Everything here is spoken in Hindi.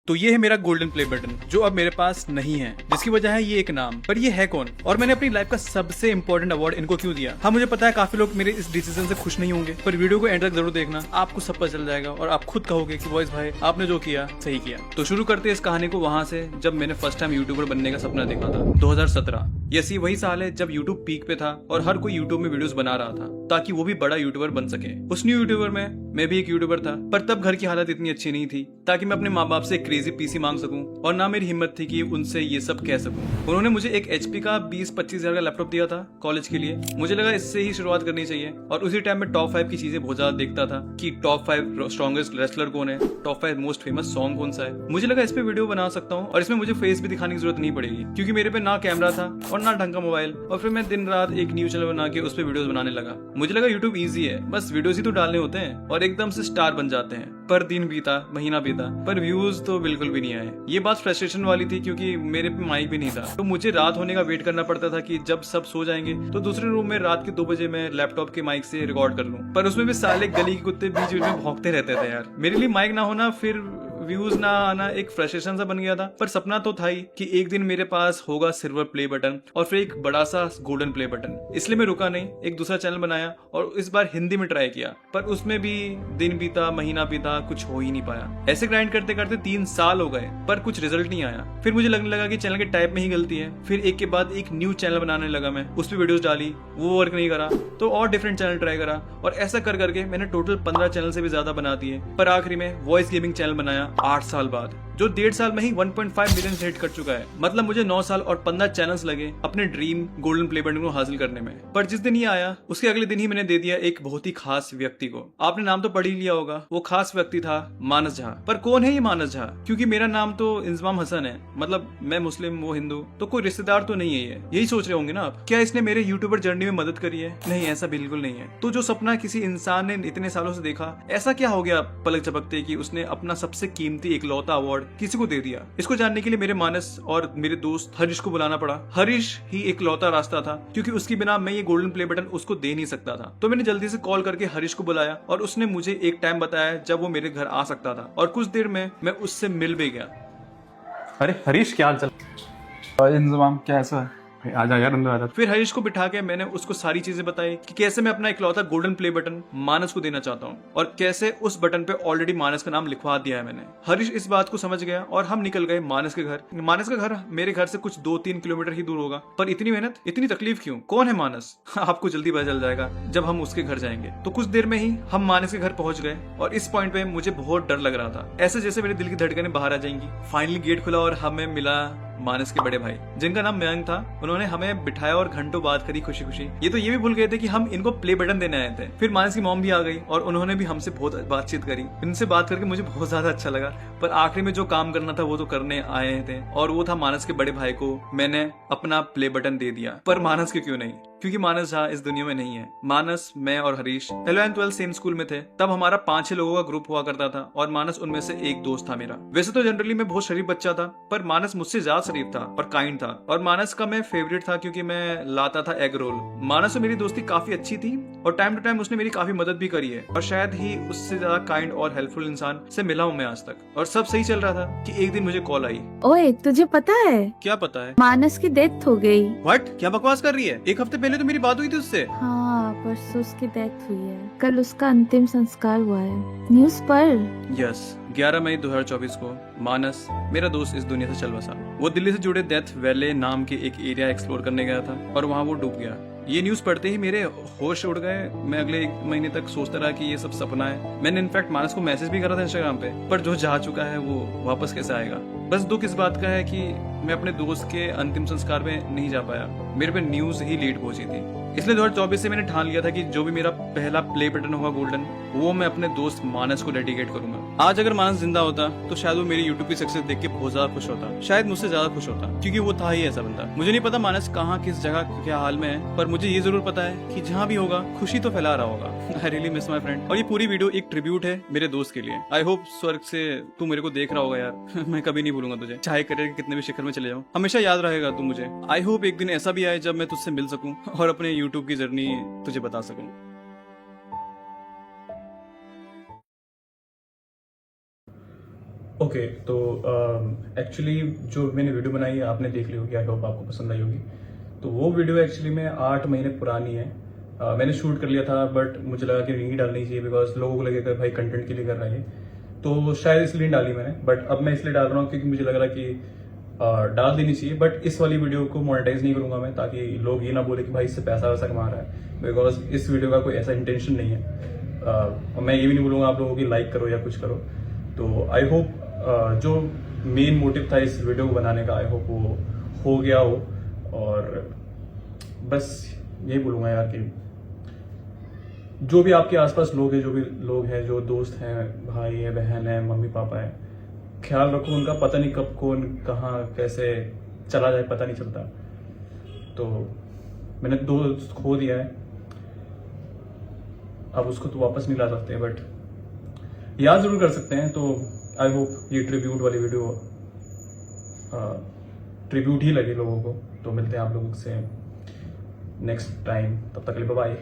तो ये है मेरा गोल्डन प्ले बटन जो अब मेरे पास नहीं है, जिसकी वजह है ये एक नाम। पर ये है कौन और मैंने अपनी लाइफ का सबसे इंपॉर्टेंट अवार्ड इनको क्यों दिया? हाँ, मुझे पता है काफी लोग मेरे इस डिसीजन से खुश नहीं होंगे, पर वीडियो को एंड तक जरूर देखना, आपको सब पता चल जाएगा और आप खुद कहोगे कि बॉयज भाई आपने जो किया सही किया। तो शुरू करते हैं इस कहानी को वहां से जब मैंने फर्स्ट टाइम यूट्यूबर बनने का सपना देखा था। 2017 ये वही साल है जब यूट्यूब पीक पे था और हर कोई यूट्यूब में वीडियोस बना रहा था ताकि वो भी बड़ा यूट्यूबर बन सके। उस न्यू यूट्यूबर में मैं भी एक यूट्यूबर था, पर तब घर की हालत इतनी अच्छी नहीं थी ताकि मैं अपने माँ बाप से एक क्रेजी पीसी मांग सकूं और ना मेरी हिम्मत थी कि उनसे ये सब कह सकूं। उन्होंने मुझे एक HP का 20-25 हजार का लैपटॉप दिया था कॉलेज के लिए। मुझे लगा इससे ही शुरुआत करनी चाहिए और उसी टाइम में टॉप 5 की चीजें बहुत ज्यादा देखता था कि टॉप 5 स्ट्रॉन्गेस्ट रेसलर कौन है, टॉप 5 मोस्ट फेमस सॉन्ग कौन सा है। मुझे लगा इस पे वीडियो बना सकता हूँ और इसमें मुझे फेस भी दिखाने की जरूरत नहीं पड़ेगी क्योंकि मेरे पे ना कैमरा था और ना ढंग का मोबाइल। और फिर मैं दिन रात एक न्यूज चैनल बना के उस पर वीडियोस बनाने लगा। मुझे लगा यूट्यूब ईजी है, बस वीडियोस ही तो डालने होते हैं और एकदम से स्टार बन जाते हैं। पर दिन बीता, महीना बीता, पर व्यूज तो बिल्कुल भी नहीं आए। ये बात फ्रस्ट्रेशन वाली थी क्योंकि मेरे पे माइक भी नहीं था, तो मुझे रात होने का वेट करना पड़ता था कि जब सब सो जाएंगे तो दूसरे रूम में रात के 2 बजे मैं लैपटॉप के माइक से रिकॉर्ड कर लूं। पर उसमें भी साले गली के कुत्ते बीच बीच में भौंकते रहते थे यार। मेरे लिए माइक ना होना फिर व्यूज ना आना एक फ्रस्ट्रेशन सा बन गया था। पर सपना तो था ही कि एक दिन मेरे पास होगा सिल्वर प्ले बटन और फिर एक बड़ा सा गोल्डन प्ले बटन। इसलिए मैं रुका नहीं, एक दूसरा चैनल बनाया और इस बार हिंदी में ट्राई किया। पर उसमें भी दिन बीता, महीना बीता, कुछ हो ही नहीं पाया। ऐसे ग्राइंड करते करते 3 साल हो गए पर कुछ रिजल्ट नहीं आया। फिर मुझे लगने लगा कि चैनल के टाइप में ही गलती है। फिर एक के बाद एक न्यू चैनल बनाने लगा मैं, उस पर वीडियोस डाली, वो वर्क नहीं करा तो और डिफरेंट चैनल ट्राई करा और ऐसा कर करके मैंने टोटल 15 चैनल से भी ज्यादा बना दिए। पर आखिरी में वॉइस गेमिंग चैनल बनाया 8 साल बाद, जो 1.5 साल में ही 1.5 मिलियन हिट कर चुका है। मतलब मुझे 9 साल और 15 चैनल्स लगे अपने ड्रीम गोल्डन प्ले बटन को हासिल करने में। पर जिस दिन ये आया उसके अगले दिन ही मैंने दे दिया एक बहुत ही खास व्यक्ति को। आपने नाम तो पढ़ ही लिया होगा, वो खास व्यक्ति था मानस झा। पर कौन है ये मानस झा? क्योंकि मेरा नाम तो इंजमाम हसन है, मतलब मैं मुस्लिम वो हिंदू, तो कोई रिश्तेदार तो नहीं है ये। यही सोच रहे होंगे ना आप, क्या इसने मेरे यूट्यूबर जर्नी में मदद करी है? नहीं, ऐसा बिल्कुल नहीं है। तो जो सपना किसी इंसान ने इतने सालों से देखा, ऐसा क्या हो गया पलक झपकते कि उसने अपना सबसे कीमती इकलौता अवार्ड किसी को दे दिया? इसको जानने के लिए मेरे मानस और मेरे दोस्त हरीश को बुलाना पड़ा। हरीश ही एक लौता रास्ता था क्योंकि उसके बिना मैं ये गोल्डन प्ले बटन उसको दे नहीं सकता था। तो मैंने जल्दी से कॉल करके हरीश को बुलाया और उसने मुझे एक टाइम बताया जब वो मेरे घर आ सकता था और कुछ देर में मैं उससे मिल भी गया। अरे हरीश, क्या हाल चाल? इंजमाम कैसा है? आजा यार, अंदर आजा। फिर हरीश को बिठा के मैंने उसको सारी चीजें बताई कि कैसे मैं अपना इकलौता गोल्डन प्ले बटन मानस को देना चाहता हूँ और कैसे उस बटन पे ऑलरेडी मानस का नाम लिखवा दिया है मैंने। हरीश इस बात को समझ गया और हम निकल गए मानस के घर। मानस का घर मेरे घर से कुछ 2-3 किलोमीटर ही दूर होगा। पर इतनी मेहनत, इतनी तकलीफ क्यों? कौन है मानस? आपको जल्दी पता चल जाएगा जब हम उसके घर जाएंगे। तो कुछ देर में ही हम मानस के घर पहुंच गए और इस पॉइंट पे मुझे बहुत डर लग रहा था, ऐसे जैसे मेरे दिल की धड़कनें बाहर आ जाएंगी। फाइनली गेट खुला और हमें मिला मानस के बड़े भाई, जिनका नाम मयंक था। उन्होंने हमें बिठाया और घंटों बात करी खुशी खुशी। ये तो ये भी भूल गए थे कि हम इनको प्ले बटन देने आए थे। फिर मानस की मॉम भी आ गई और उन्होंने भी हमसे बहुत बातचीत करी। इनसे बात करके मुझे बहुत ज्यादा अच्छा लगा। पर आखिरी में जो काम करना था वो तो करने आए थे और वो था मानस के बड़े भाई को मैंने अपना प्ले बटन दे दिया। पर मानस के क्यों नहीं? क्योंकि मानस झा इस दुनिया में नहीं है। मानस, मैं और Harish 11th 12th same school में थे। तब हमारा 5-6 लोगों का ग्रुप हुआ करता था और मानस उनमें से एक दोस्त था मेरा। वैसे तो जनरली मैं बहुत शरीफ बच्चा था, पर मानस मुझसे ज्यादा शरीफ था और काइंड था। और मानस का मैं फेवरेट था क्योंकि मैं लाता था एग रोल। मानस से मेरी दोस्ती काफी अच्छी थी और टाइम टू टाइम उसने मेरी काफी मदद भी करी है और शायद ही उससे ज्यादा काइंड और हेल्पफुल इंसान से मिला हूँ मैं आज तक। और सब सही चल रहा था कि एक दिन मुझे कॉल आई। ओए, तुझे पता है क्या पता है? मानस की डेथ हो गई। व्हाट? क्या बकवास कर रही है? 1 हफ्ते पहले तो मेरी बात हुई थी उससे। हाँ, परसों उसकी डेथ हुई है। कल उसका अंतिम संस्कार हुआ है। न्यूज पर। यस, 11 मई 2024 को मानस, मेरा दोस्त, इस दुनिया से चल बसा। वो दिल्ली से जुड़े डेथ वैले नाम के एक एरिया एक्सप्लोर करने गया था और वहाँ वो डूब गया। ये न्यूज पढ़ते ही मेरे होश उड़ गए। मैं अगले 1 महीने तक सोचता रहा कि ये सब सपना है। मैंने इनफैक्ट मानस को मैसेज भी करा था इंस्टाग्राम पे, पर जो जा चुका है वो वापस कैसे आएगा? बस दुख इस बात का है कि मैं अपने दोस्त के अंतिम संस्कार में नहीं जा पाया। मेरे पे न्यूज ही लेट पहुंची थी। इसलिए 2024 से मैंने ठान लिया था कि जो भी मेरा पहला प्ले बटन होगा गोल्डन, वो मैं अपने दोस्त मानस को डेडिकेट करूंगा। आज अगर मानस जिंदा होता तो शायद वो मेरी यूट्यूब की सक्सेस देख के बहुत ज्यादा खुश होता, शायद मुझसे ज्यादा खुश होता, क्योंकि वो था ही ऐसा बंदा। मुझे नहीं पता मानस कहाँ, किस जगह, क्या हाल में है, पर मुझे ये जरूर पता है कि जहाँ भी होगा खुशी तो फैला रहा होगा। I really miss my friend. और ये पूरी वीडियो एक ट्रिब्यूट है मेरे दोस्त के लिए। आई होप स्वर्ग से तू मेरे को देख रहा होगा यार। मैं कभी नहीं भूलूंगा तुझे, चाहे करियर के कितने भी शिखर में चले जाऊं, हमेशा याद रहेगा तू मुझे। आई होप एक दिन ऐसा भी आए जब मैं तुझसे मिल सकूं और अपने यूट्यूब की जर्नी तुझे बता सकूं। ओके तो एक्चुअली जो मैंने वीडियो बनाई है आपने देख ली होगी, आई होप आपको पसंद आई होगी। तो वो वीडियो एक्चुअली में 8 महीने पुरानी है। मैंने शूट कर लिया था बट मुझे लगा कि नहीं डालनी चाहिए बिकॉज लोगों को लगेगा भाई कंटेंट के लिए कर रहा है, तो शायद इसलिए डाली मैंने। बट अब मैं इसलिए डाल रहा हूँ क्योंकि मुझे लग रहा है कि डाल देनी चाहिए। बट इस वाली वीडियो को मोनेटाइज नहीं करूंगा मैं, ताकि लोग ये ना बोले कि भाई इससे पैसा वैसा कमा रहा है, बिकॉज इस वीडियो का कोई ऐसा इंटेंशन नहीं है। और मैं ये भी नहीं बोलूंगा आप लोगों की लाइक करो या कुछ करो। तो आई होप जो मेन मोटिव था इस वीडियो को बनाने का, आई होप वो हो गया हो। और बस यही बोलूंगा यार कि जो भी आपके आसपास लोग हैं, जो भी लोग हैं, जो दोस्त हैं, भाई है, बहन है, मम्मी पापा है, ख्याल रखो उनका। पता नहीं कब कौन कहाँ कैसे चला जाए, पता नहीं चलता। तो मैंने दोस्त खो दिया है, अब उसको तो वापस नहीं ला सकते बट याद जरूर कर सकते हैं। तो आई होप ये ट्रिब्यूट वाली वीडियो ट्रिब्यूट ही लगे लोगों को। तो मिलते हैं आप लोगों से नेक्स्ट टाइम, तब तक के लिए बाय।